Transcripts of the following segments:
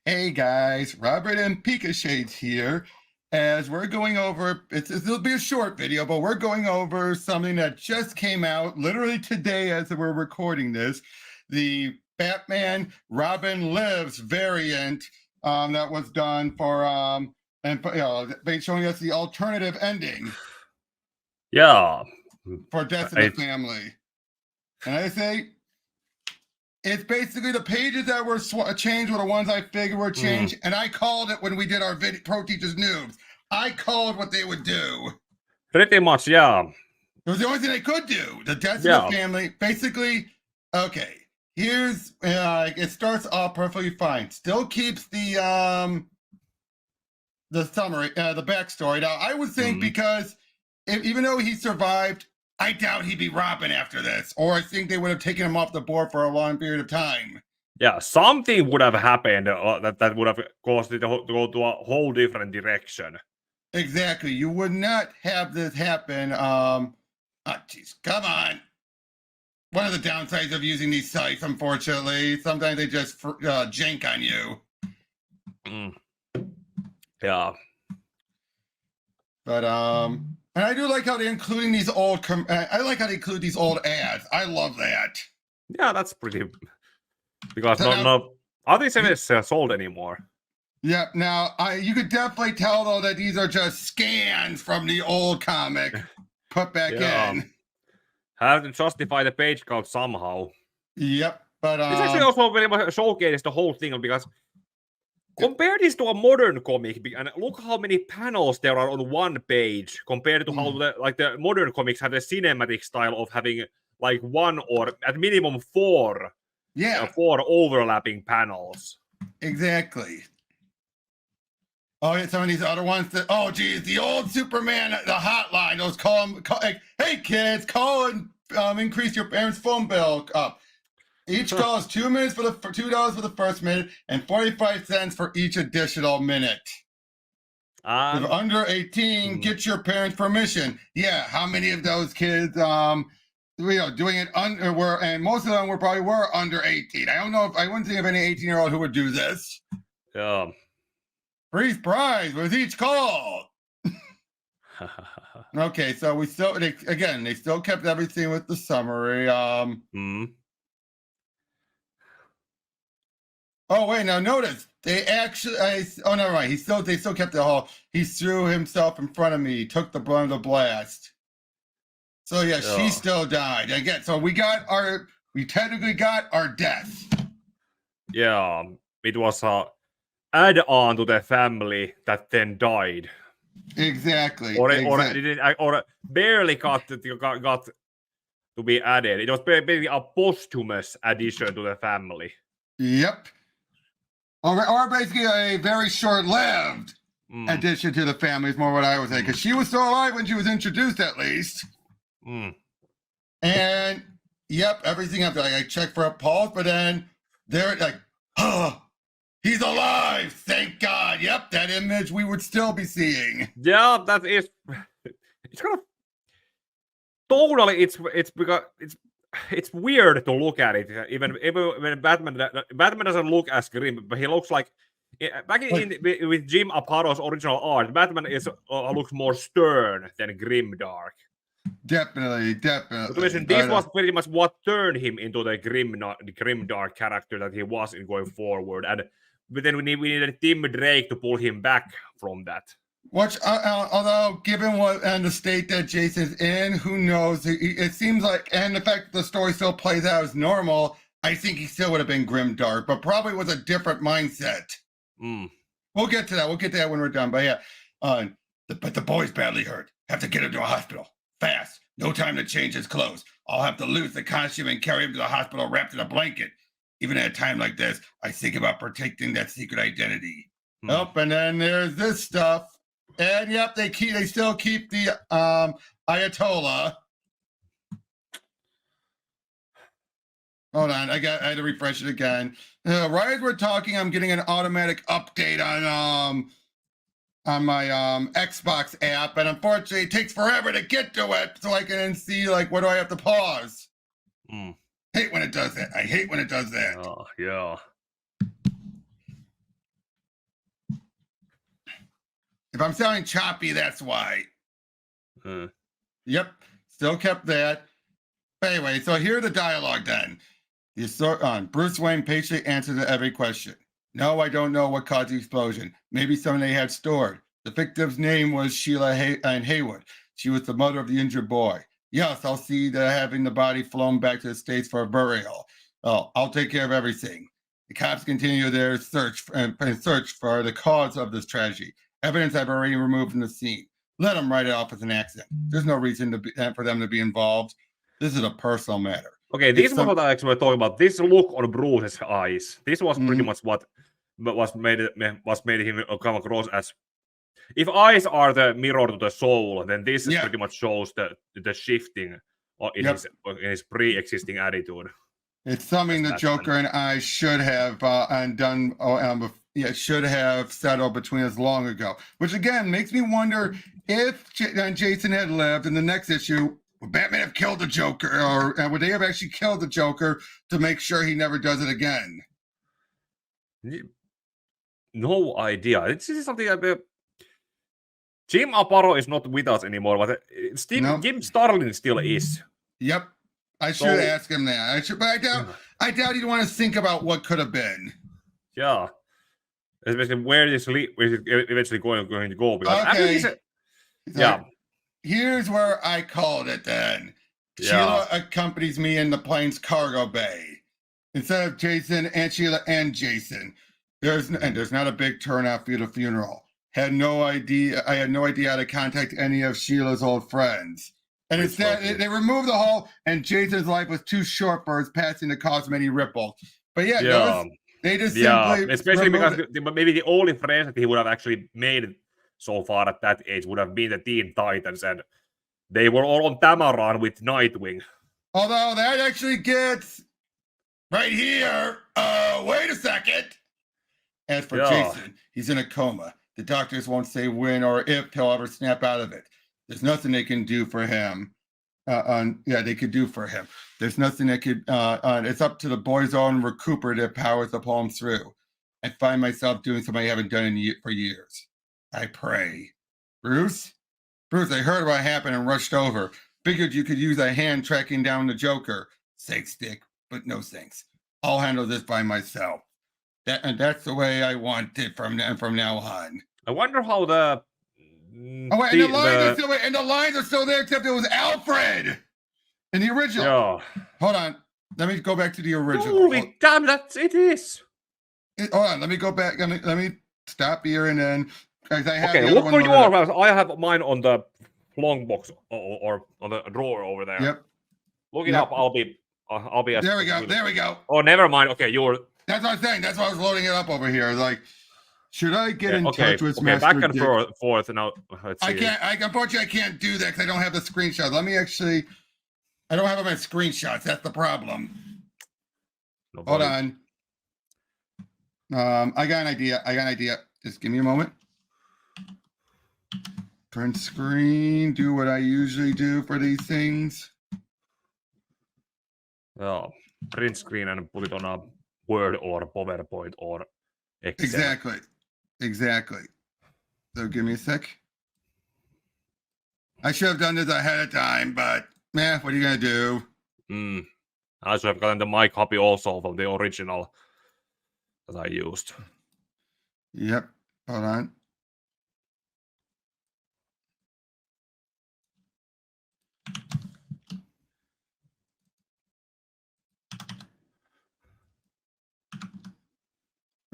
Hey guys, Robert and Pikashades here. As we're going over, it'll be a short video, but we're going over something that just came out literally today as we're recording this. The Batman Robin Lives variant that was done for showing us the alternative ending Yeah. for Death in the Family. And I say it's basically the pages that were changed were the ones I figured were changed, and I called it when we did our Pro Teachers Noobs. I called what they would do. Pretty much, yeah. It was the only thing they could do. The Death in the Family, basically, okay, here's, it starts off perfectly fine. Still keeps the summary, the backstory. Now, I would think because even though he survived, I doubt he'd be Robin after this, or I think they would have taken him off the board for a long period of time. Yeah, something would have happened that would have caused it to go to a whole different direction. Exactly. You would not have this happen. Jeez, come on. One of the downsides of using these sites, unfortunately, sometimes they just jank on you. Yeah. But and I do like how they're including these old. I like how they include these old ads. I love that. Yeah, that's pretty. Because no, I don't think it's sold anymore. Yep. Now, you could definitely tell though that these are just scans from the old comic put back in. Have to justify the page count somehow. Yep. But it's actually also very much showcases the whole thing because. Compare this to a modern comic, and look how many panels there are on one page compared to how the modern comics have the cinematic style of having like one or at minimum four overlapping panels. Exactly. Oh, yeah, some of these other ones that the old Superman, the hotline, those hey kids, call and increase your parents' phone bill up. Each call is 2 minutes for $2 for the first minute and 45 cents for each additional minute. If under 18, get your parents' permission. Yeah, how many of those kids, doing it and most of them were under 18. I don't know I wouldn't think of any 18-year-old who would do this. Yeah. Free prize with each call. Okay, so they still kept everything with the summary. Oh wait, now notice they actually. Never mind. They still kept the whole. He threw himself in front of me. Took the brunt of the blast. So yeah, she still died again. So we technically got our death. Yeah, it was a add-on to the family that then died. Exactly. Or barely got to be added. It was basically a posthumous addition to the family. Yep. Or basically a very short-lived addition to the family is more what I would say, because she was still alive when she was introduced, at least. And yep, everything after I checked for a pulse, but then they're like, he's alive! Thank God! Yep, that image we would still be seeing. Yeah, that is. It's kind of totally. It's because it's weird to look at it. Even when Batman doesn't look as grim, but he looks like back with Jim Apato's original art. Batman looks more stern than grimdark. Definitely. This was pretty much what turned him into the grimdark character that he was in going forward, but then we needed Tim Drake to pull him back from that. Which, although given the state that Jason's in, who knows? It seems like, and the fact that the story still plays out as normal, I think he still would have been grimdark, but probably with a different mindset. We'll get to that. We'll get to that when we're done. But yeah, but the boy's badly hurt. Have to get him to a hospital fast. No time to change his clothes. I'll have to lose the costume and carry him to the hospital wrapped in a blanket. Even at a time like this, I think about protecting that secret identity. Oh, and then there's this stuff. And yep, they still keep the Ayatollah. Hold on, I had to refresh it again. Right as we're talking, I'm getting an automatic update on my Xbox app, and unfortunately, it takes forever to get to it, so I can see what do I have to pause. Hate when it does that. I hate when it does that. Oh yeah. If I'm sounding choppy, that's why. Yep, still kept that. But anyway, so here's the dialogue then. Bruce Wayne patiently answered every question. No, I don't know what caused the explosion. Maybe someone they had stored. The victim's name was Sheila Haywood. She was the mother of the injured boy. Yes, I'll see to having the body flown back to the States for a burial. Oh, I'll take care of everything. The cops continue their search for the cause of this tragedy. Evidence I've already removed from the scene. Let them write it off as an accident. There's no reason for them to be involved. This is a personal matter. Okay, this was what I actually was talking about. This look on Bruce's eyes. This was pretty much what was made him come across as. If eyes are the mirror to the soul, then this pretty much shows the shifting in his pre-existing attitude. It's something the Joker and I should have done. Should have settled between us long ago. Which again makes me wonder if Jason had lived in the next issue. Would Batman have killed the Joker, or would they have actually killed the Joker to make sure he never does it again? No idea. This is something Jim Aparo is not with us anymore, but Jim Starlin still is. Yep. I should ask him that. But I doubt he'd want to think about what could have been. Yeah. Especially where is it eventually going to go? Because here's where I called it then. Sheila accompanies me in the plane's cargo bay. Instead of Jason and Sheila and Jason. There's not a big turnout for the funeral. I had no idea how to contact any of Sheila's old friends. And instead, they removed the whole, and Jason's life was too short for his passing to cause many ripples. But they just simply especially because maybe the only friends that he would have actually made so far at that age would have been the Teen Titans, and they were all on Tamaran with Nightwing. Although that actually gets right here. Wait a second. As for Jason, he's in a coma. The doctors won't say when or if he'll ever snap out of it. There's nothing they can do for him. They could do for him. There's nothing that could. It's up to the boy's own recuperative powers to pull him through. I find myself doing something I haven't done for years. I pray. Bruce, I heard what happened and rushed over. Figured you could use a hand tracking down the Joker. Thanks, Dick, but no thanks. I'll handle this by myself. That's the way I want it from now on. I wonder how the. And the lines are still there, except it was Alfred in the original. Yeah. Hold on. Let me go back to the original. Holy damn, it is. Hold on. Let me go back. Let me stop here and then. I have look where you are. I have mine on the long box or on the drawer over there. Yep. Look it up. I'll be. There we go. There we go. Oh, never mind. Okay, you're. That's what I'm saying. That's why I was loading it up over here. Like, should I get in touch with Master back and Dick? forth now. I can't. Unfortunately, I can't do that because I don't have the screenshot. Let me actually. I don't have my screenshots. That's the problem. Hold on. I got an idea. Just give me a moment. Print screen. Do what I usually do for these things. Oh, print screen and put it on a Word or PowerPoint or Excel. Exactly. So give me a sec. I should have done this ahead of time, but what are you gonna do? I should have gotten the my copy also from the original that I used. Yep. Hold on.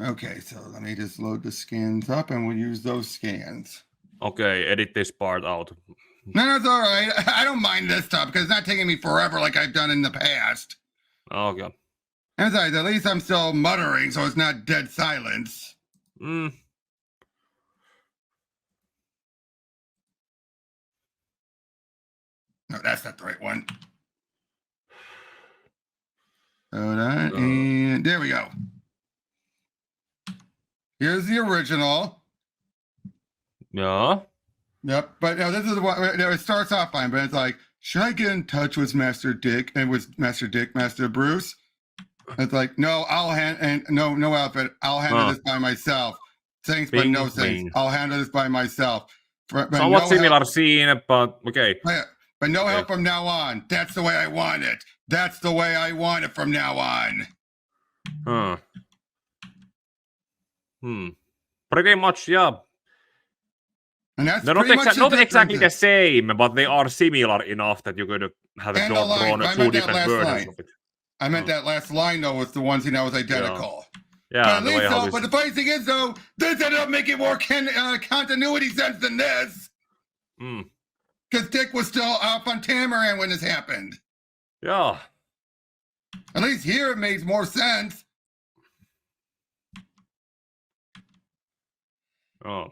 Okay, so let me just load the scans up and we'll use those scans. Okay, edit this part out. No, it's all right. I don't mind this stuff because it's not taking me forever like I've done in the past. Okay. And besides, at least I'm still muttering, so it's not dead silence. No, that's not the right one. Hold on, and there we go. Here's the original. Yeah. Yep. But now this is the one. It starts off fine, but it's like, should I get in touch with Master Dick and with Master Bruce? It's like, no, no outfit. I'll handle this by myself. Thanks, but no thanks. I'll handle this by myself. Somewhat similar scene, but okay. But no help from now on. That's the way I want it. That's the way I want it from now on. Pretty much, yeah. And that's they're not exactly the same, but they are similar enough that you could have drawn two different versions of it. I meant that last line, though, was the one scene that was identical. Yeah, but at least, but the funny thing is, though, this ended up making more continuity sense than this. Because Dick was still up on Tamaran when this happened. Yeah. At least here it makes more sense. But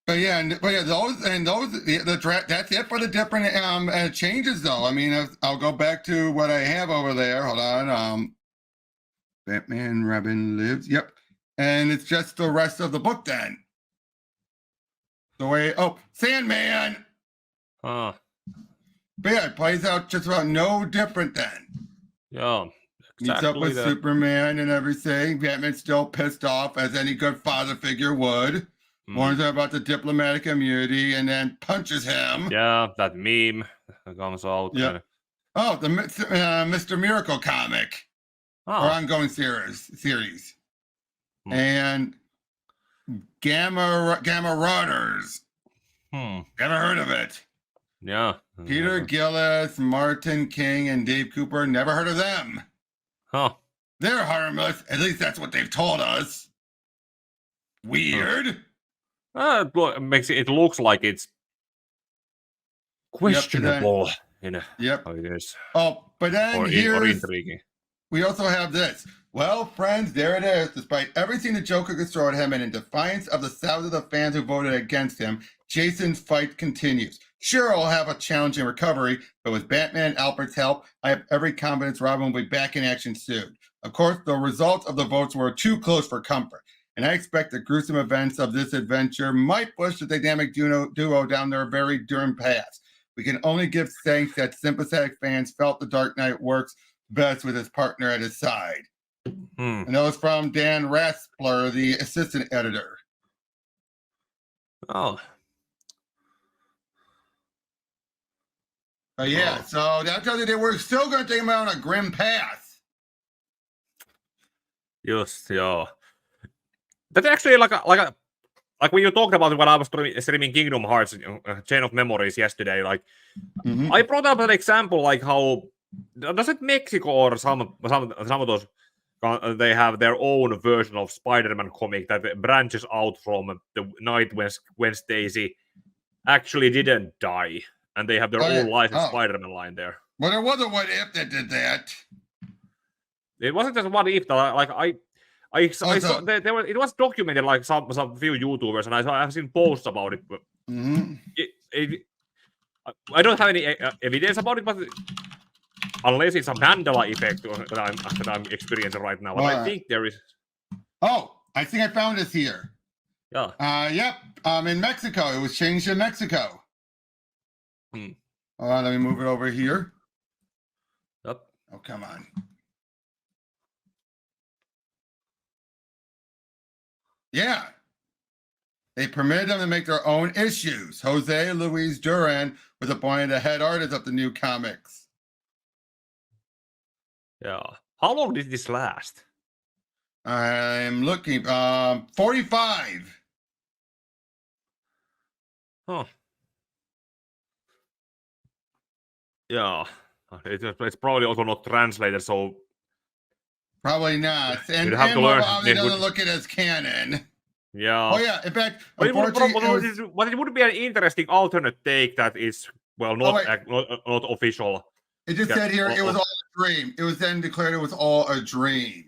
those that's it for the different changes, though. I mean, I'll go back to what I have over there. Hold on. Batman, Robin lives. Yep. And it's just the rest of the book then. The way Sandman. But yeah, it plays out just about no different then. Yeah. Exactly. Meets up with Superman and everything. Batman's still pissed off, as any good father figure would. Warns him about the diplomatic immunity and then punches him. Yeah, that meme comes out. Yeah. The Mr. Miracle comic. Or ongoing series. And Gamma Runners. Never heard of it. Yeah. Peter Gillis, Martin King, and Dave Cooper. Never heard of them. They're harmless. At least that's what they've told us. Weird. It looks like it's questionable. How it is. But then intriguing. We also have this. Well, friends, there it is. Despite everything the Joker could throw at him, and in defiance of the thousands of fans who voted against him, Jason's fight continues. Sure, I'll have a challenging recovery, but with Batman and Alfred's help, I have every confidence Robin will be back in action soon. Of course, the results of the votes were too close for comfort, and I expect the gruesome events of this adventure might push the dynamic duo down their very doomed paths. We can only give thanks that sympathetic fans felt the Dark Knight works best with his partner at his side. And that was from Dan Raspler, the assistant editor. But so that tells you they were still going to take him out on a grim path. Just, yeah. That's actually like when you talked about it when I was streaming Kingdom Hearts Chain of Memories yesterday, like I brought up an example like how does it Mexico or some of those they have their own version of Spider-Man comic that branches out from the night when Gwen Stacy actually didn't die, and they have their own licensed Spider-Man line there. Well, there was a What If that did that. It wasn't just What If, like I saw it was documented like some few YouTubers, and I've seen posts about it. But I don't have any evidence about it, but unless it's a Mandela effect that I'm experiencing right now, but I think there is. I think I found this here. Yeah. Yep. In Mexico, it was changed in Mexico. Let me move it over here. Yep. Oh, come on. Yeah. They permitted them to make their own issues. Jose Luis Duran was appointed the head artist of the new comics. Yeah. How long did this last? I'm looking. 45. Huh. Yeah. It's probably also not translated, so probably not. And it doesn't look it as canon. Yeah. Oh yeah. In fact, but it would be an interesting alternate take that is not official. It just said here it was all a dream. It was then declared it was all a dream.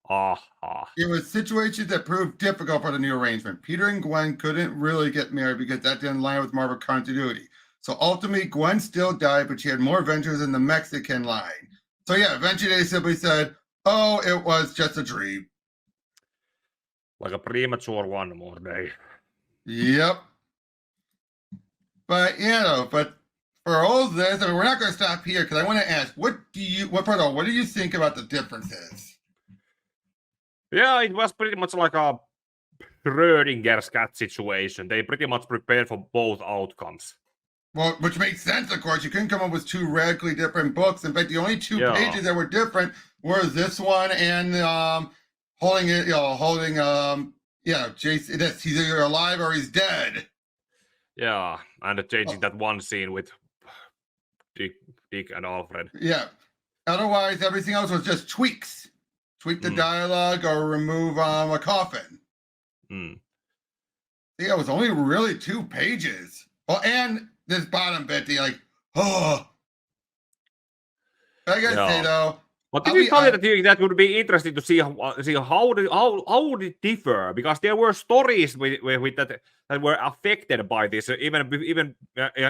It was situations that proved difficult for the new arrangement. Peter and Gwen couldn't really get married because that didn't line with Marvel continuity. So ultimately, Gwen still died, but she had more adventures in the Mexican line. So yeah, eventually they simply said, "Oh, it was just a dream." Like a premature one more day. Yep. But for all this, I mean, we're not going to stop here because I want to ask, what do you think about the differences? Yeah, it was pretty much like a Schrödinger's cat situation. They pretty much prepared for both outcomes. Well, which makes sense, of course. You couldn't come up with two radically different books. In fact, the only two pages that were different were this one and Jason. He's either alive or he's dead. Yeah, and changing that one scene with Dick and Alfred. Yeah. Otherwise, everything else was just tweaks. Tweak the dialogue or remove a coffin. Yeah, it was only really 2 pages. Well, and this bottom bit, I gotta say though. But did you tell me that would be interesting to see how would it differ? Because there were stories with that were affected by this, even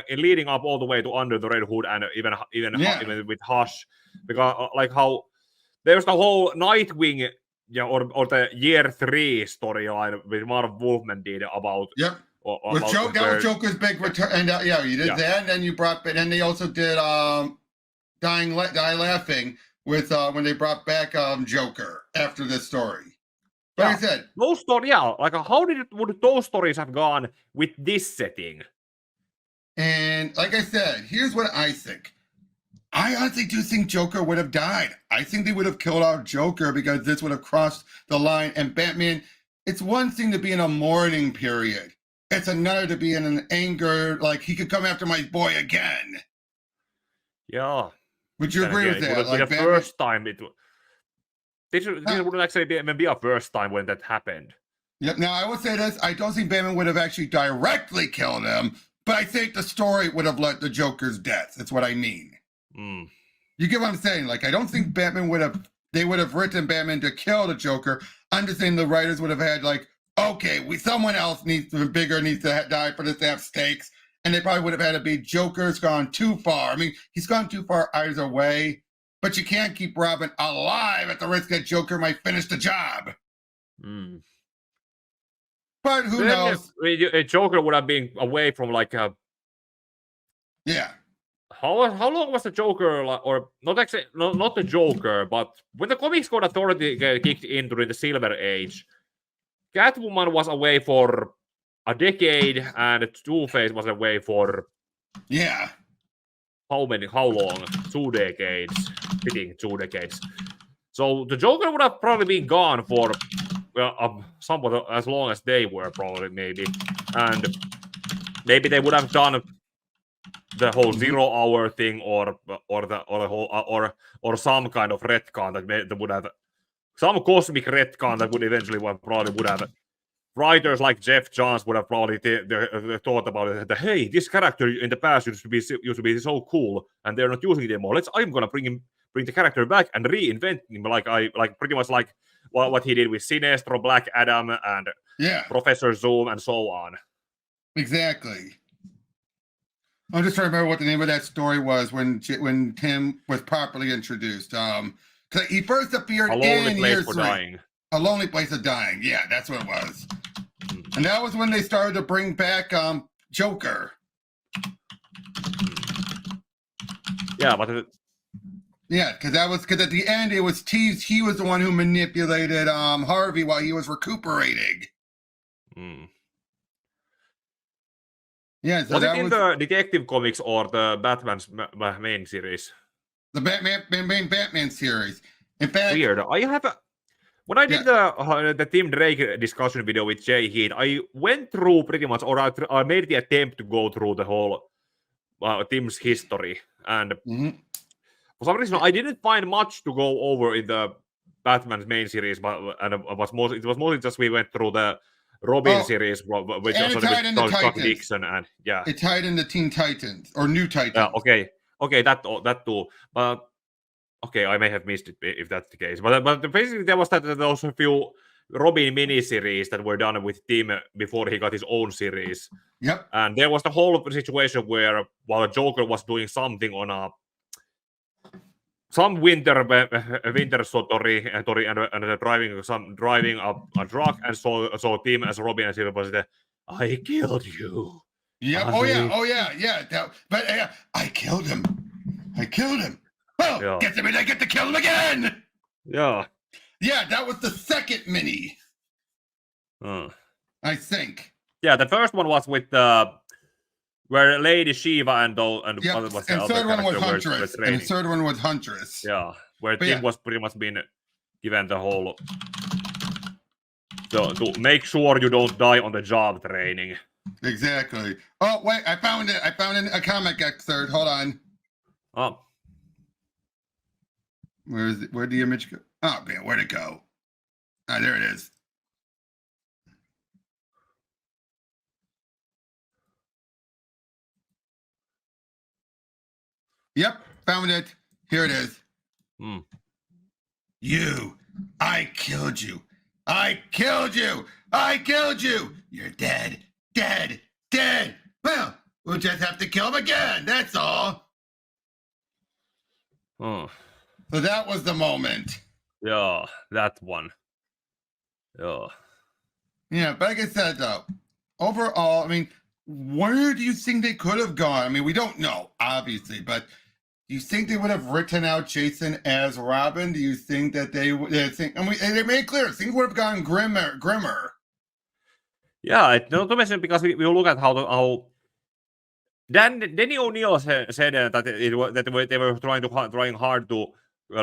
leading up all the way to Under the Red Hood, and even with Hush, because like how there's the whole Nightwing, or the Year 3 storyline with Marv Wolfman did about. Yep. That was Joker's big return, and you did that, and then you brought, and they also did Die Laughing with when they brought back Joker after this story. But like I said, those stories, like how would those stories have gone with this setting? And like I said, here's what I think. I honestly do think Joker would have died. I think they would have killed off Joker because this would have crossed the line. And Batman, it's one thing to be in a mourning period. It's another to be in an anger, like he could come after my boy again. Yeah. Would you agree with that? Like the first time this wouldn't actually be a first time when that happened. Yep. Now I will say this: I don't think Batman would have actually directly killed him, but I think the story would have led to Joker's death. That's what I mean. You get what I'm saying? Like I don't think Batman would have. They would have written Batman to kill the Joker. I'm just saying the writers would have had like, okay, someone else needs to die for this to have stakes. And they probably would have had to be Joker's gone too far. I mean, he's gone too far either way, but you can't keep Robin alive at the risk that Joker might finish the job. But who knows? Joker would have been away from like How long was the Joker, or not actually, not the Joker, but when the Comics Code Authority kicked in during the Silver Age, Catwoman was away for a decade, and Two-Face was away for how long? 2 decades. Fitting 2 decades. So the Joker would have probably been gone for somewhat as long as they were, probably, maybe. And maybe they would have done the whole 0 hour thing, or some kind of retcon that would have some cosmic retcon that would eventually probably would have writers like Jeff Johns would have probably thought about it. That, hey, this character in the past used to be so cool, and they're not using it anymore. I'm gonna bring the character back and reinvent him, like pretty much like what he did with Sinestro, Black Adam, and Professor Zoom, and so on. Exactly. I'm just trying to remember what the name of that story was when Tim was properly introduced. Because he first appeared in Year 3. A Lonely Place of Dying. Yeah, that's what it was. And that was when they started to bring back Joker. Yeah, but because at the end it was teased he was the one who manipulated Harvey while he was recuperating. Yeah, so was it in the Detective Comics or the Batman's main series? The main Batman series. In fact, weird. When I did the Tim Drake discussion video with Jay Heath, I went through pretty much, or I made the attempt to go through the whole Tim's history, and for some reason I didn't find much to go over in the Batman's main series, it was mostly just we went through the Robin series, which was with Chuck Dixon, and it tied into Teen Titans or New Titans. Okay, that too, but. Okay, I may have missed it if that's the case. But basically, there was those few Robin miniseries that were done with Tim before he got his own series. Yep. And there was the whole situation where while Joker was doing something on some winter story and driving up a truck, and so Tim as Robin and he was there. I killed you. Yeah. Oh yeah. But I killed him. Oh, get I get to kill him again! Yeah. Yeah, that was the second mini. I think. Yeah, the first one was with where Lady Shiva and what was the and other third one was character were Huntress. And training. the third one was Huntress. Yeah, where But Tim was pretty much been given the whole to make sure you don't die on the job training. Exactly. Oh wait, I found it. I found a comic excerpt. Hold on. Oh, Where'd the image go? Oh man, where'd it go? Ah, there it is. Yep, found it. Here it is. You, I killed you. I killed you. I killed you. You're dead. Dead. Dead. Well, we'll just have to kill him again. That's all. Oh. So that was the moment. Yeah, that one. Yeah. Yeah, but like I said, though, overall, I mean, where do you think they could have gone? I mean, we don't know, obviously, but do you think they would have written out Jason as Robin? Do you think that they think? I mean, they made it clear things would have gone grimmer. Yeah, not to mention because we look at how Danny O'Neill said that they were trying hard to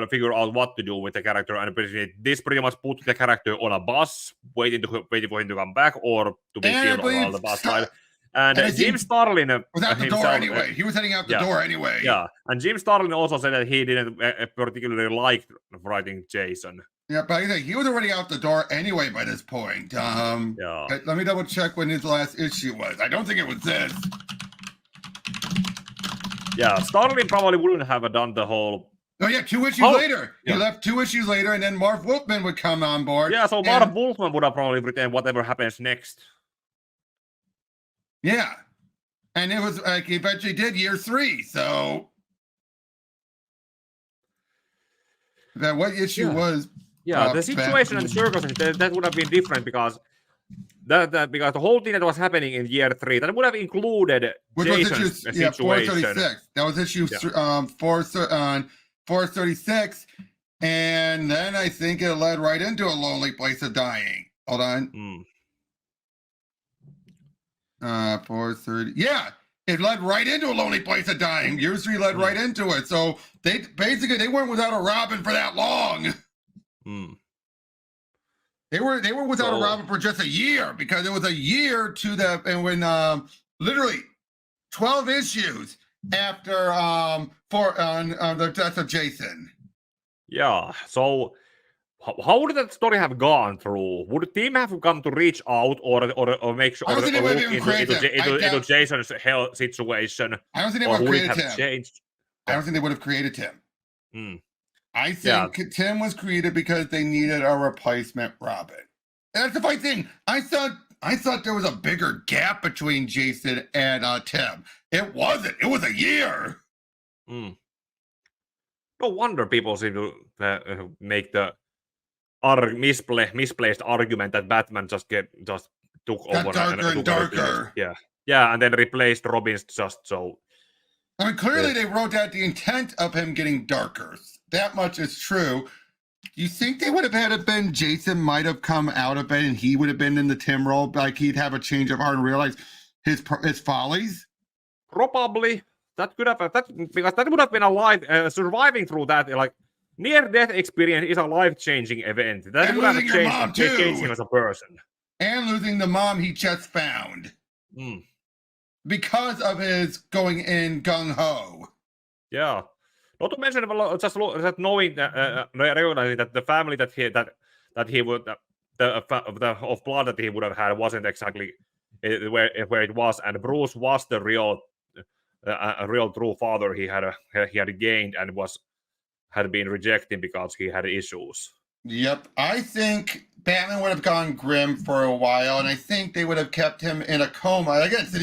figure out what to do with the character, and this pretty much put the character on a bus, waiting for him to come back or to be killed on the bus side. And Jim Starlin was out the door anyway. He was heading out the door anyway. Yeah, and Jim Starlin also said that he didn't particularly like writing Jason. Yeah, but I think he was already out the door anyway by this point. Yeah. Let me double check when his last issue was. I don't think it was this. Yeah, Starlin probably wouldn't have done the whole. Oh yeah, 2 issues later. He left 2 issues later, and then Marv Wolfman would come on board. Yeah, so Marv Wolfman would have probably written whatever happens next. Yeah, and it was like he eventually did year 3. So that what issue was? Yeah, the situation and the circumstances that would have been different because because the whole thing that was happening in year 3 that would have included Jason's situation. 436. That was issue 436, and then I think it led right into A Lonely Place of Dying. Hold on. 430. Yeah, it led right into A Lonely Place of Dying. Year 3 led right into it. So they weren't without a Robin for that long. They were without a Robin for just a year because it was a year to the and when literally 12 issues after the death of Jason. Yeah. So how would that story have gone through? Would the team have come to reach out or make sure or look into Jason's health situation? I don't think they would have created him. Changed? I don't think they would have created him. I think Tim was created because they needed a replacement Robin. And that's the funny thing. I thought there was a bigger gap between Jason and Tim. It wasn't. It was a year. No wonder people seem to make the misplaced argument that Batman just took over darker and darker. Yeah, and then replaced Robin's just so. I mean, clearly they wrote out the intent of him getting darker. That much is true. You think they would have had it been Jason might have come out of it and he would have been in the Tim role, like he'd have a change of heart and realize his follies? Probably. That could have because that would have been a life surviving through that like near-death experience is a life-changing event. That and would have changed him as a person. And losing the mom he just found. Because of his going in gung-ho. Yeah. Not to mention just knowing recognizing that the family that he would of blood that he would have had wasn't exactly where it was, and Bruce was the real true father he had gained and had been rejected because he had issues. Yep, I think Batman would have gone grim for a while, and I think they would have kept him in a coma. Again, so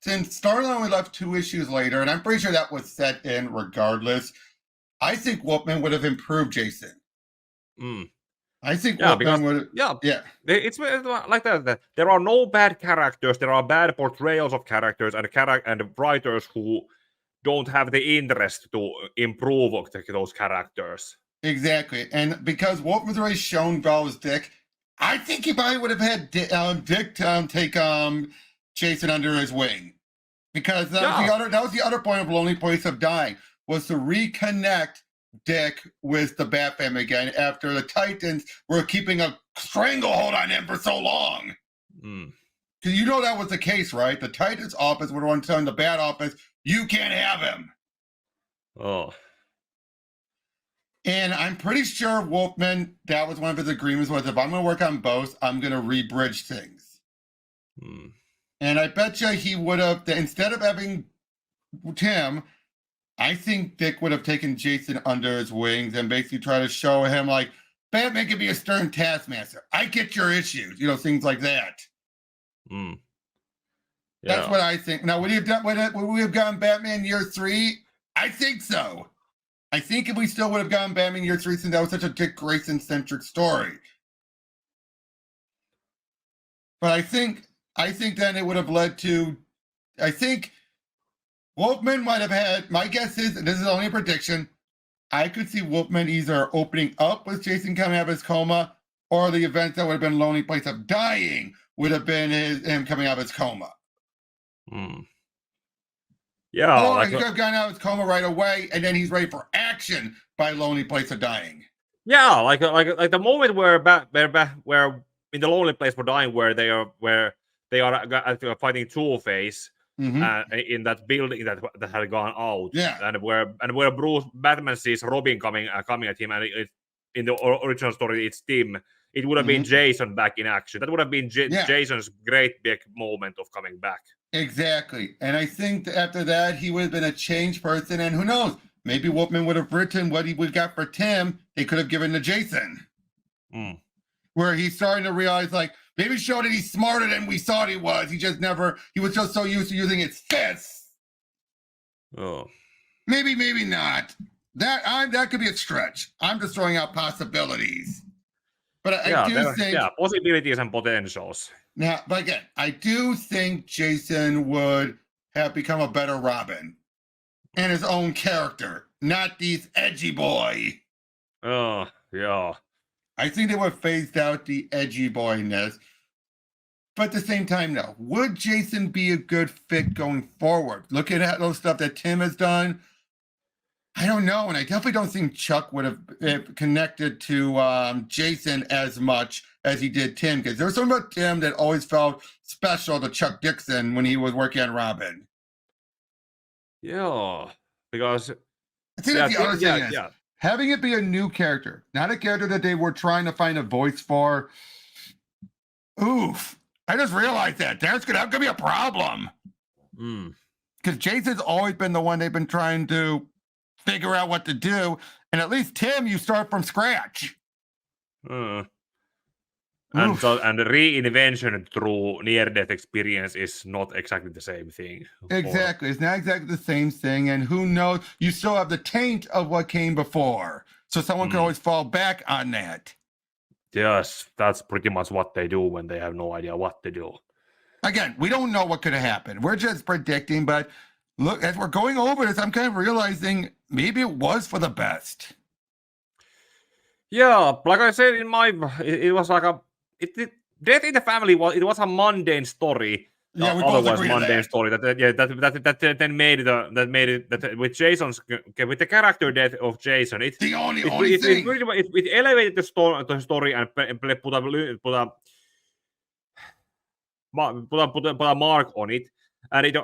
since Starlin only left 2 issues later, and I'm pretty sure that was set in regardless. I think Wolfman would have improved Jason. I think Wolfman would. Yeah. It's like that. There are no bad characters. There are bad portrayals of characters and writers who don't have the interest to improve those characters. Exactly, and because Wolfman's already shown Bell's dick, I think he probably would have had Dick take Jason under his wing, because that was the other point of Lonely Place of Dying, was to reconnect Dick with the Bat Family again after the Titans were keeping a stranglehold on him for so long. Because you know that was the case, right? The Titans office were the one telling the Bat office, you can't have him. Oh. And I'm pretty sure Wolfman, that was one of his agreements, was if I'm going to work on both, I'm going to rebridge things. And I bet you he would have, instead of having Tim, I think Dick would have taken Jason under his wings and basically try to show him, like, Batman can be a stern taskmaster. I get your issues, things like that. Yeah. That's what I think. Now, would we have gotten Batman year 3? I think so. I think if we still would have gotten Batman year 3, since that was such a Dick Grayson-centric story. But I think then it would have led to, I think Wolfman might have had, my guess is, and this is only a prediction, I could see Wolfman either opening up with Jason coming out of his coma, or the event that would have been Lonely Place of Dying would have been him coming out of his coma. Yeah. Or he could have gotten out of his coma right away, and then he's ready for action by Lonely Place of Dying. Yeah, like the moment where in the Lonely Place for Dying, where they are fighting Two-Face in that building that had gone out, and where Bruce Batman sees Robin coming at him, and in the original story it's Tim. It would have been Jason back in action. That would have been Jason's great big moment of coming back. Exactly, and I think that after that he would have been a changed person, and who knows? Maybe Wolfman would have written what he would got for Tim, they could have given to Jason. Where he's starting to realize, like, maybe show that he's smarter than we thought he was. He was just so used to using his fists. Oh. Maybe not. That could be a stretch. I'm just throwing out possibilities. But I do think... Yeah, possibilities and potentials. Now, but again, I do think Jason would have become a better Robin. And his own character, not these edgy boy. Oh, yeah. I think they would have phased out the edgy boyness. But at the same time, no. Would Jason be a good fit going forward? Looking at those stuff that Tim has done, I don't know. And I definitely don't think Chuck would have connected to Jason as much as he did Tim. Because there was something about Tim that always felt special to Chuck Dixon when he was working on Robin. Yeah, because I think that's the other thing is having it be a new character, not a character that they were trying to find a voice for. Oof! I just realized that that's gonna be a problem. Because Jason's always been the one they've been trying to figure out what to do, and at least Tim, you start from scratch. And the reinvention through near-death experience is not exactly the same thing. Exactly. It's not exactly the same thing. And who knows? You still have the taint of what came before. So someone can always fall back on that. Yes, that's pretty much what they do when they have no idea what to do. Again, we don't know what could have happened. We're just predicting. But look, as we're going over this, I'm kind of realizing maybe it was for the best. Yeah, like I said, it was like Death in the Family was a mundane story. Yeah, we both agree mundane that. Story that then made it with the character death of Jason. It's the only thing. It elevated the story and put a mark on it, and it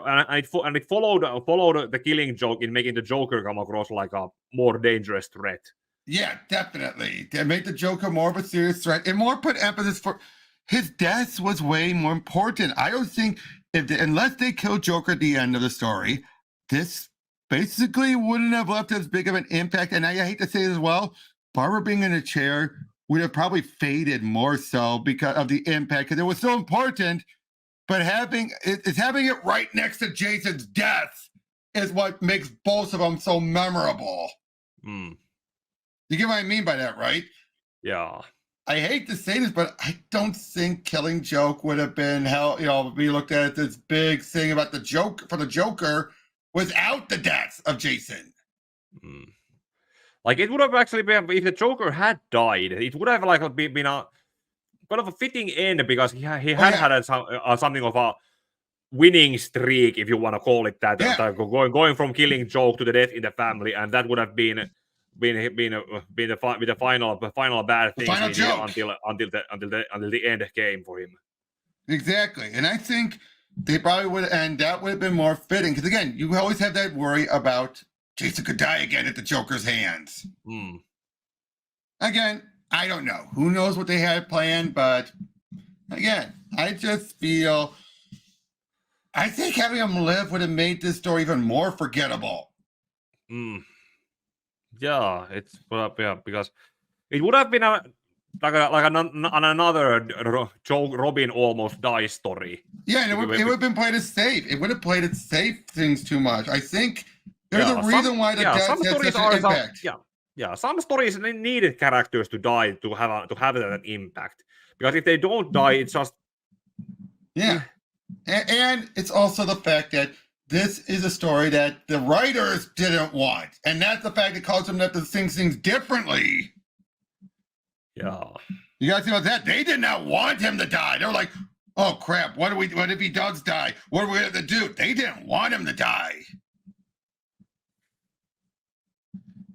followed the Killing Joke in making the Joker come across like a more dangerous threat. Yeah, definitely. They made the Joker more of a serious threat and more put emphasis for his death was way more important. I don't think unless they killed Joker at the end of the story, this basically wouldn't have left as big of an impact. And I hate to say it as well, Barbara being in a chair would have probably faded more so because of the impact, because it was so important. But having it right next to Jason's death is what makes both of them so memorable. You get what I mean by that, right? Yeah. I hate to say this, but I don't think Killing Joke would have been we looked at this big thing about the Joker without the deaths of Jason. Like it would have actually been, if the Joker had died, it would have been a kind of a fitting end because he had something of a winning streak, if you want to call it that, going from killing Joke to the death in the family, and that would have been the final bad things he did until the end came for him. Exactly, and I think they probably would, and that would have been more fitting because again, you always have that worry about Jason could die again at the Joker's hands. Again, I don't know. Who knows what they had planned, but again, I just feel. I think having him live would have made this story even more forgettable. Yeah, because it would have been another Robin almost dies story. Yeah, and it would have been played as safe. It would have played it safe things too much. I think there's a reason why the death has such an impact. Some stories need characters to die to have that impact. Because if they don't die, it's just And it's also the fact that this is a story that the writers didn't want. And that's the fact that caused them to have to sing things differently. Yeah. You guys see about that? They did not want him to die. They were like, oh crap, what if he does die? What are we going to do? They didn't want him to die.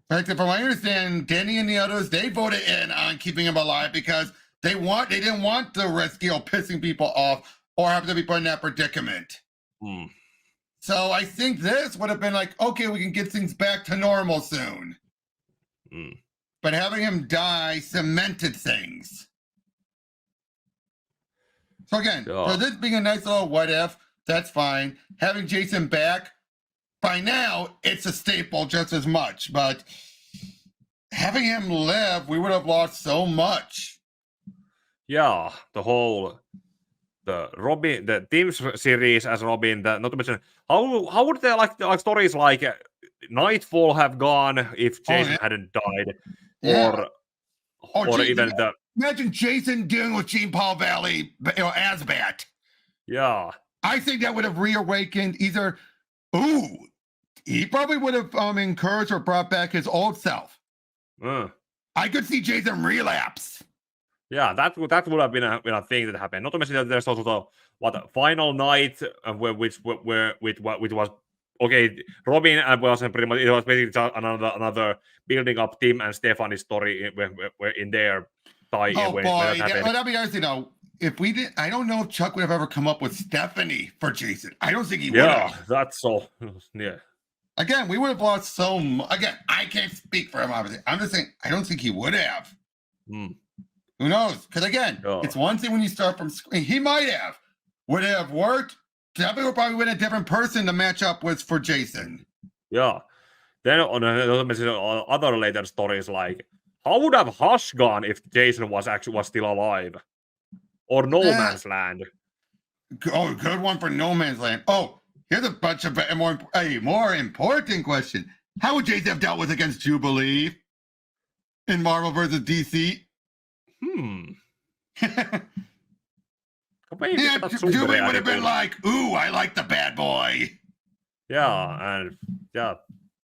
In fact, from my understanding, Denny and the others, they voted in on keeping him alive because they didn't want the risk of pissing people off or having to be put in that predicament. So I think this would have been like, okay, we can get things back to normal soon. But having him die cemented things. So again, for this being a nice little what if, that's fine. Having Jason back, by now, it's a staple just as much. But having him live, we would have lost so much. Yeah, the Robin, the team series as Robin, not to mention, how would they like stories like Nightfall have gone if Jason hadn't died, or even imagine Jason dealing with Jean Paul Valley, as Bat. Yeah, I think that would have reawakened either. He probably would have encouraged or brought back his old self. I could see Jason relapse. Yeah, that would have been a thing that happened. Not to mention that there's also the final night which was okay. Robin was pretty much, it was basically just another building up Tim and Stephanie's story were in their tie. Oh boy, that'd be honest. If we did, I don't know if Chuck would have ever come up with Stephanie for Jason. I don't think he would have. Yeah, that's so. Yeah. Again, we would have lost so much. Again, I can't speak for him, obviously. I'm just saying, I don't think he would have. Who knows? Because again, it's one thing when you start from screen. He might have. Would it have worked? Definitely would probably been a different person to match up with for Jason. Yeah. Then on other later stories, like how would have Hush gone if Jason was still alive? Or No Man's Land? Oh, good one for No Man's Land. Oh, here's a bunch of a more important question. How would Jason have dealt with against Jubilee in Marvel versus DC? Jubilee would have been like, ooh, I like the bad boy. Yeah, and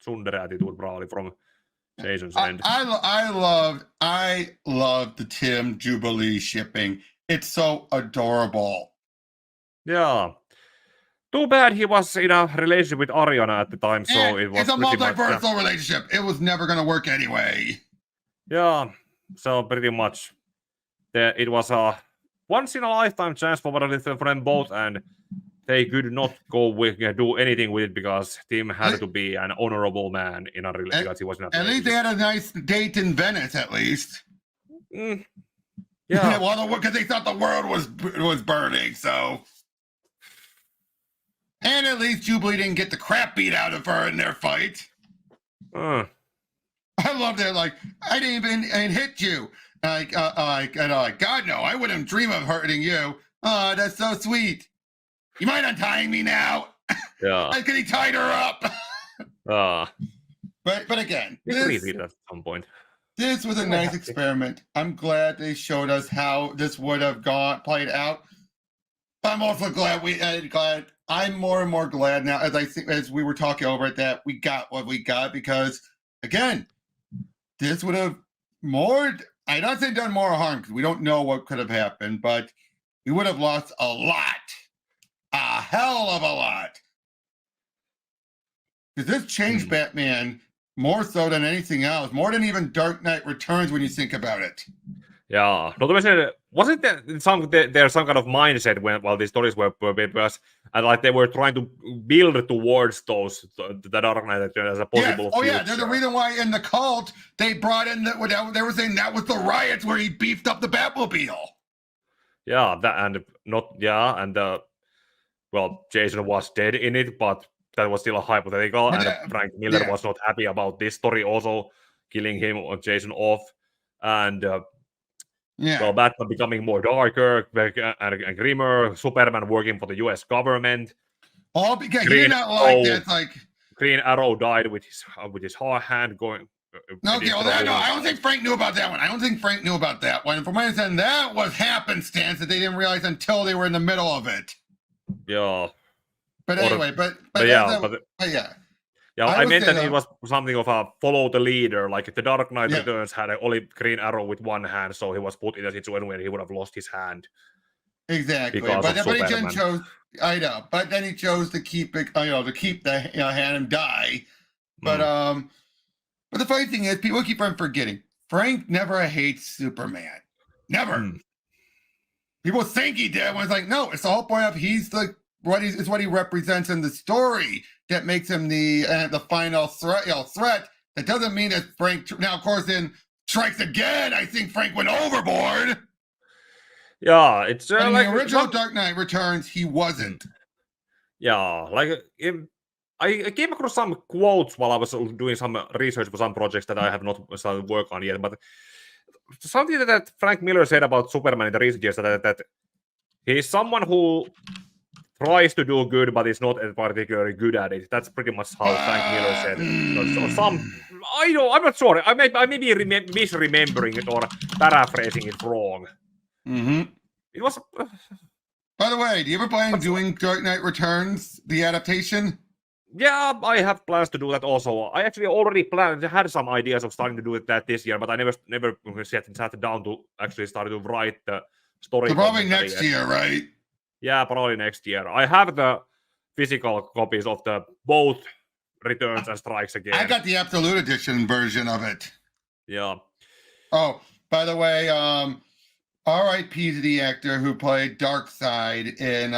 tsundere attitude probably from Jason's end. I love the Tim Jubilee shipping. It's so adorable. Yeah. Too bad he was in a relationship with Ariana at the time, so it was. It's a multiversal relationship. It was never going to work anyway. Yeah, so pretty much, it was a once in a lifetime chance for them both, and they could not do anything with it because Tim had to be an honorable man in a relationship because he was not. At least they had a nice date in Venice, at least. Yeah, well, because they thought the world was burning, so. And at least Jubilee didn't get the crap beat out of her in their fight. I love that. Like, I didn't even hit you. God, no, I wouldn't dream of hurting you. Oh, that's so sweet. You mind untying me now? Yeah. Because he tied her up. But again, this at some point. This was a nice experiment. I'm glad they showed us how this would have played out. But I'm also glad I'm more and more glad now as we were talking over it that we got what we got because again, this would have I don't say done more harm because we don't know what could have happened, but we would have lost a hell of a lot. Because this changed Batman more so than anything else, more than even Dark Knight Returns when you think about it. Yeah, not to mention, wasn't there some kind of mindset while these stories were because and like they were trying to build towards the Dark Knight as a possible Oh future. yeah, there's a reason why in the cult they brought in they were saying that was the riots where he beefed up the Batmobile. Yeah, well, Jason was dead in it, but that was still a hypothetical, and Frank Miller was not happy about this story also killing him or Jason off, and well, Batman becoming more darker and grimmer, Superman working for the U.S. government. All because he did not like that. Like Green Arrow died with his hand going. Okay, well, I don't think Frank knew about that one. I don't think Frank knew about that one. From my understanding, that was happenstance that they didn't realize until they were in the middle of it. Yeah. But anyway, Yeah, I meant that it was something of a follow the leader. Like the Dark Knight Returns had only Green Arrow with one hand, so he was put in a situation where he would have lost his hand. Exactly, but he chose. I know, but then he chose to keep it. To keep the hand and die. But the funny thing is, people keep on forgetting. Frank never hates Superman. Never. People think he did. When it's like, no, it's the whole point of it's what he represents in the story that makes him the final threat. That doesn't mean that Frank. Now, of course, in Strikes Again, I think Frank went overboard. Yeah, it's in the original Dark Knight Returns, he wasn't. Yeah, I came across some quotes while I was doing some research for some projects that I have not started work on yet, but something that Frank Miller said about Superman in the recent years that he's someone who tries to do good, but is not particularly good at it. That's pretty much how Frank Miller said it. I'm not sure. I may be misremembering it or paraphrasing it wrong. It was. By the way, do you ever plan on doing Dark Knight Returns, the adaptation? Yeah, I have plans to do that also. I actually already had some ideas of starting to do that this year, but I never sat down to actually start to write the story. So probably next year, right? Yeah, probably next year. I have the physical copies of both Returns and Strikes Again. I got the Absolute Edition version of it. Yeah. Oh, by the way, R.I.P. to the actor who played Darkseid in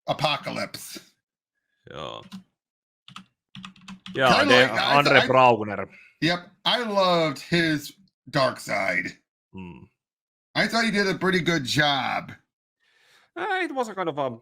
Apocalypse. Yeah, Andre Brauner. Yep, I loved his Darkseid. I thought he did a pretty good job. It was a kind of not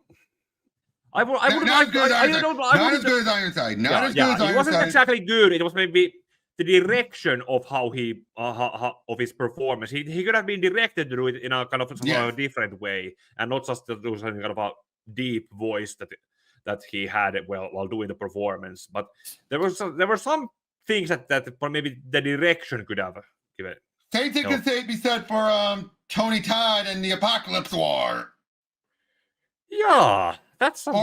as good as Ironside. It wasn't exactly good. It was maybe the direction of how he of his performance. He could have been directed to do it in a kind of a different way, and not just to do some kind of a deep voice that he had while doing the performance. But there were some things that maybe the direction could have given. Same thing could be said for Tony Todd and the Apocalypse War. Yeah, that's something.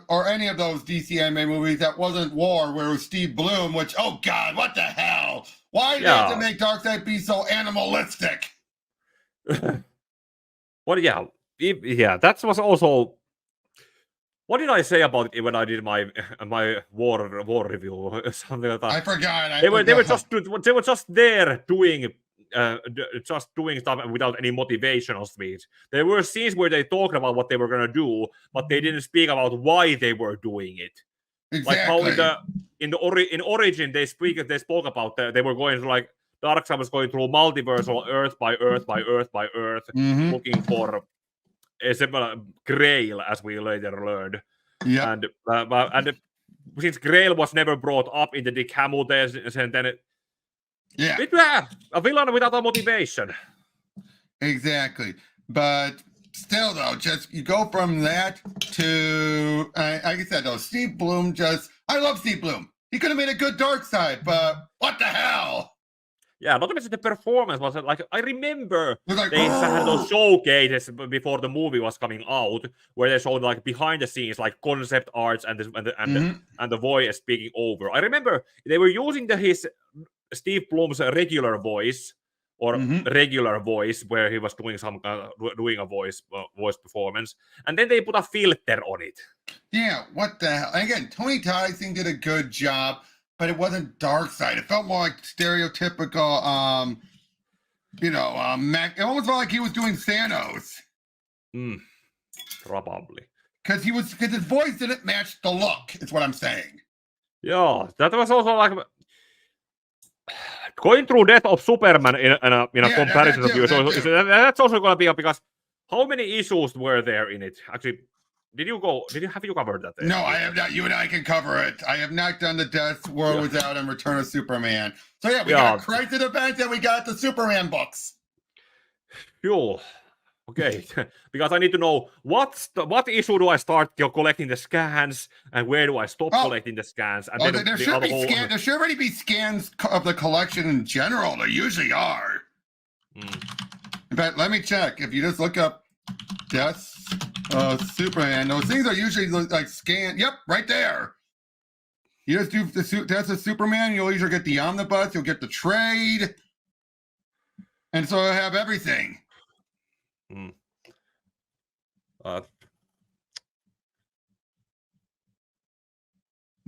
Or any of those DC anime movies that wasn't war, where it was Steve Blum. Which, oh God, what the hell? Why did they have to make Darkseid be so animalistic? Well, yeah, that was also. What did I say about it when I did my war review? Something like that. I forgot. They were just there doing stuff without any motivational speech. There were scenes where they talked about what they were gonna do, but they didn't speak about why they were doing it. Exactly. Like how in Origin they spoke about they were going to like Darkseid was going through multiversal Earth by Earth by Earth by Earth, looking for a similar Grail, as we later learned. Yeah. And since Grail was never brought up in the Dick Hamill days, and then a villain without a motivation. Exactly. But still, though, just you go from that to, like I said, though, Steve Blum I love Steve Blum. He could have made a good Darkseid, but what the hell? Yeah, not to mention the performance was like, I remember they had those showcases before the movie was coming out, where they showed like behind the scenes, like concept arts and the voice speaking over. I remember they were using his Steve Blum's regular voice or Mhm. regular voice where he was doing doing a voice performance, and then they put a filter on it. Yeah, what the hell? And again, Tony Todd I think did a good job, but it wasn't Dark Side. It felt more like stereotypical. It almost felt like he was doing Thanos Probably. because his voice didn't match the look. Is what I'm saying. Yeah, that was also like going through Death of Superman in a comparison of you. So that's also going to be because how many issues were there in it? Actually, have you covered that? No, I have not. You and I can cover it. I have not done the Death World Without and Return of Superman. So yeah, we got Crisis Event and we got the Superman books. Yo. Okay, because I need to know what issue do I start collecting the scans, and where do I stop collecting the scans? And then there should already be scans of the collection in general. There usually are. In fact, let me check. If you just look up Death Superman, those things are usually like scanned. Yep, right there. You just do the Death of Superman. You'll either get the omnibus, you'll get the trade, and so you'll have everything.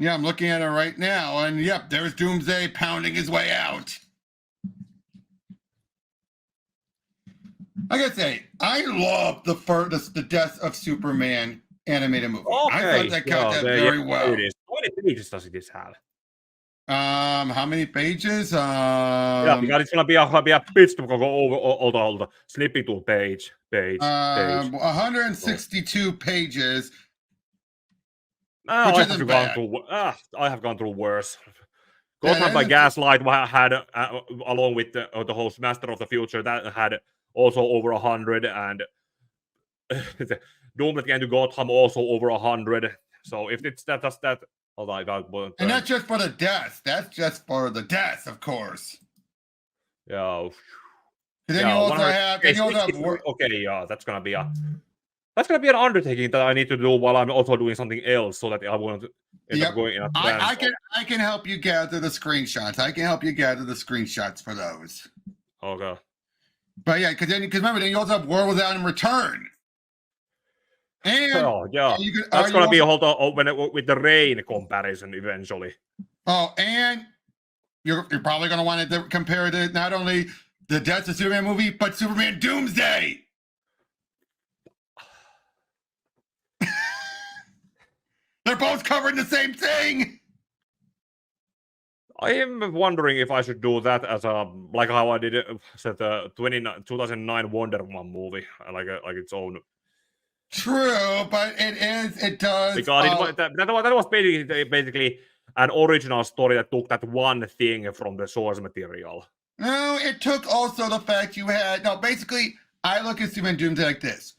Yeah, I'm looking at it right now, and yep, there's Doomsday pounding his way out. Like I say, I love the Death of Superman animated movie. Okay. I thought that got that very well. It is. How many pages does this have? How many pages? Because it's gonna be a pitch to go over all the snippy to page. 162 pages. I have gone through worse. Gotham by Gaslight had, along with the host Master of the Future, that had also over 100, and Doom that came to Gotham also over 100. So if it's that, oh my God! And that's just for the death. That's just for the death, of course. Yeah. Then you also have. Okay, yeah, that's gonna be an undertaking that I need to do while I'm also doing something else, so that I won't end up going in a trance. I can help you gather the screenshots. I can help you gather the screenshots for those. Okay. But yeah, because remember, then you also have World Without and Return. And that's gonna be a whole with the Rain comparison eventually. Oh, and you're probably gonna want to compare it to not only the Death of Superman movie, but Superman Doomsday. They're both covering the same thing. I am wondering if I should do that as like how I did it, the 2009 Wonder Woman movie, like its own. True, but it does. Because that was basically an original story that took that one thing from the source material. No, it took also the fact basically, I look at Superman Doomsday like this.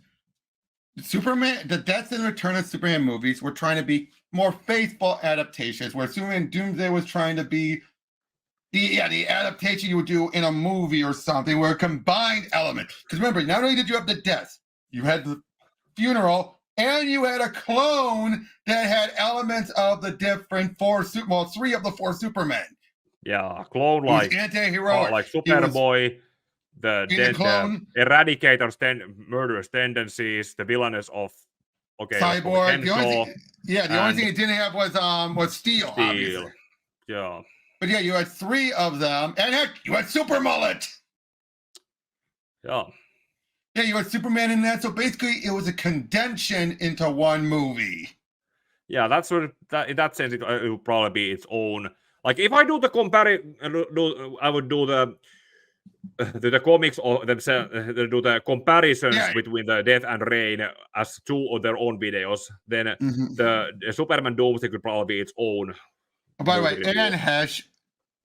The Death and Return of Superman movies were trying to be more faithful adaptations, where Superman Doomsday was trying to be the adaptation you would do in a movie or something, where a combined element. Because remember, not only did you have the death, you had the funeral, and you had a clone that had elements of the different three of the four Supermen. Yeah, clone like anti-heroic, like Superboy, the Eradicator's murderous tendencies, the villainous of Cyborg. The only thing it didn't have was Steel. Obviously. Yeah. But yeah, you had three of them, and heck, you had Super Mullet. Yeah. Yeah, you had Superman in that. So basically, it was a condension into one movie. Yeah, that's what in that sense it would probably be its own. Like if I do the I would do the comics or themselves do the comparisons between the Death and Rain as two of their own videos. Then the Superman Doomsday could probably be its own. By the way, Anne Hesh,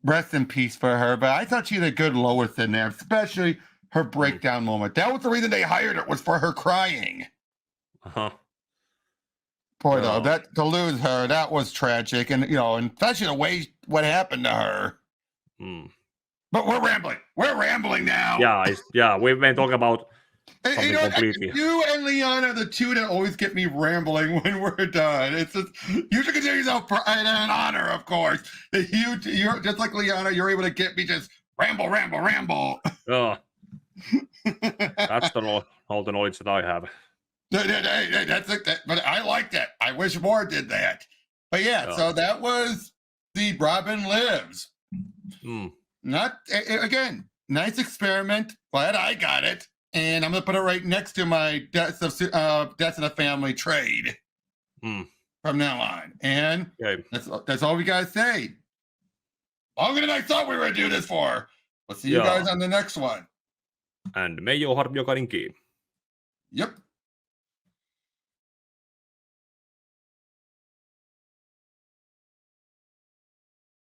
rest in peace for her. But I thought she had a good Lois in there, especially her breakdown moment. That was the reason they hired her, was for her crying. Boy, though, to lose her, that was tragic, and especially the way what happened to her. But we're rambling. We're rambling now. Yeah, we've been talking about something completely. You and Liana are the two that always get me rambling when we're done. It's just, you should consider yourself an honor, of course. That you're just like Liana. You're able to get me just ramble. Oh, that's all the knowledge that I have. But I like that. I wish more did that. But yeah, so that was the Robin Lives. Not again, nice experiment. Glad I got it, and I'm gonna put it right next to my Deaths in a Family trade from now on. And that's all we gotta say. Longer than I thought we were gonna do this for. We'll see you guys on the next one. And may your heart be your guiding key. Yep.